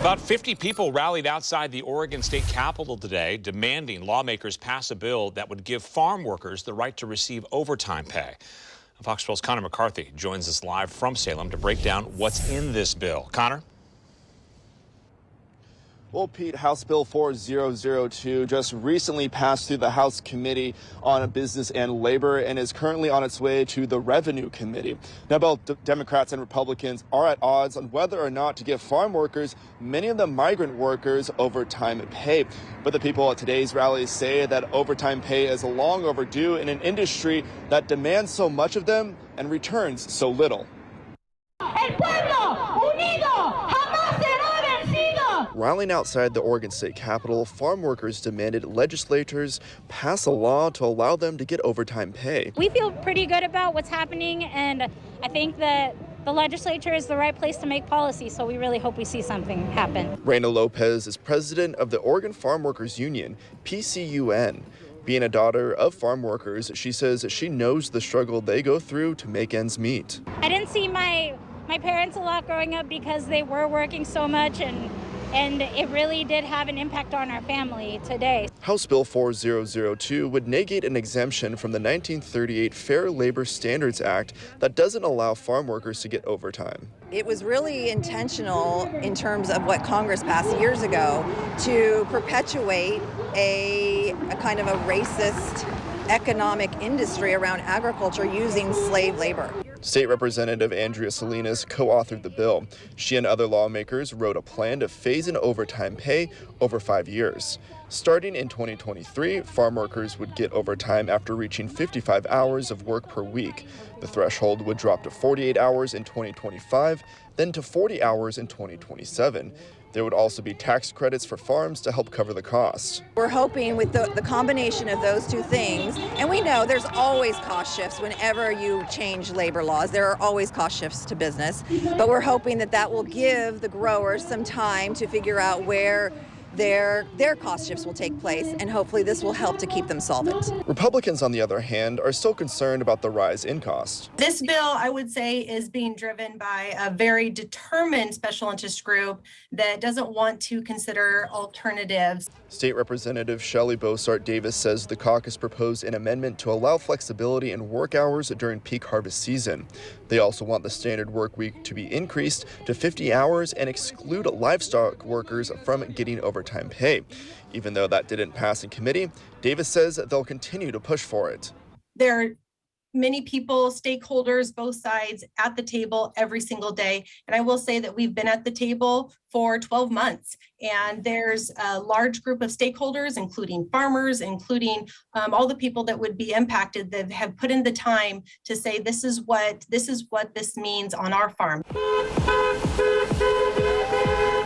About 50 people rallied outside the Oregon State Capitol today, demanding lawmakers pass a bill that would give farm workers the right to receive overtime pay. Fox 12's Connor McCarthy joins us live from Salem to break down what's in this bill. Connor? Well, Pete, House Bill 4002 just recently passed through the House Committee on Business and Labor and is currently on its way to the Revenue Committee. Now, both Democrats and Republicans are at odds on whether or not to give farm workers, many of them migrant workers, overtime pay. But the people at today's rally say that overtime pay is long overdue in an industry that demands so much of them and returns so little. El pueblo unido jamás será vencido. Rallying outside the Oregon State Capitol, farm workers demanded legislators pass a law to allow them to get overtime pay. We feel pretty good about what's happening, and I think that the legislature is the right place to make policy, so we really hope we see something happen. Reina Lopez is president of the Oregon Farm Workers Union, PCUN. Being a daughter of farm workers, she says she knows the struggle they go through to make ends meet. I didn't see my parents a lot growing up because they were working so much, and it really did have an impact on our family today. House Bill 4002 would negate an exemption from the 1938 Fair Labor Standards Act that doesn't allow farm workers to get overtime. It was really intentional in terms of what Congress passed years ago to perpetuate a kind of a racist economic industry around agriculture using slave labor. State Representative Andrea Salinas co-authored the bill. She and other lawmakers wrote a plan to phase in overtime pay over 5 years. Starting in 2023, farm workers would get overtime after reaching 55 hours of work per week. The threshold would drop to 48 hours in 2025, then to 40 hours in 2027. There would also be tax credits for farms to help cover the cost. We're hoping with the combination of those two things, and we know there's always cost shifts whenever you change labor laws. There are always cost shifts to business, but we're hoping that will give the growers some time to figure out where their cost shifts will take place, and hopefully this will help to keep them solvent. Republicans, on the other hand, are still concerned about the rise in cost. This bill, I would say, is being driven by a very determined special interest group that doesn't want to consider alternatives. State Representative Shelley Bossart Davis says the caucus proposed an amendment to allow flexibility in work hours during peak harvest season. They also want the standard work week to be increased to 50 hours and exclude livestock workers from getting overtime pay. Even though that didn't pass in committee, Davis says they'll continue to push for it. There are many people, stakeholders, both sides at the table every single day. And I will say that we've been at the table for 12 months. And there's a large group of stakeholders, including farmers, including all the people that would be impacted that have put in the time to say this is what this means on our farm.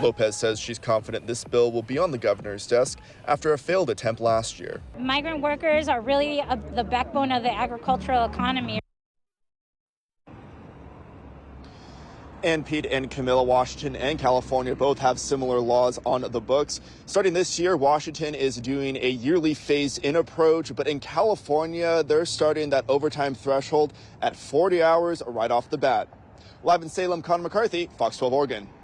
Lopez says she's confident this bill will be on the governor's desk after a failed attempt last year. Migrant workers are really the backbone of the agricultural economy. And Pete and Camilla, Washington and California both have similar laws on the books. Starting this year, Washington is doing a yearly phased-in approach, but in California, they're starting that overtime threshold at 40 hours right off the bat. Live in Salem, Connor McCarthy, Fox 12 Oregon.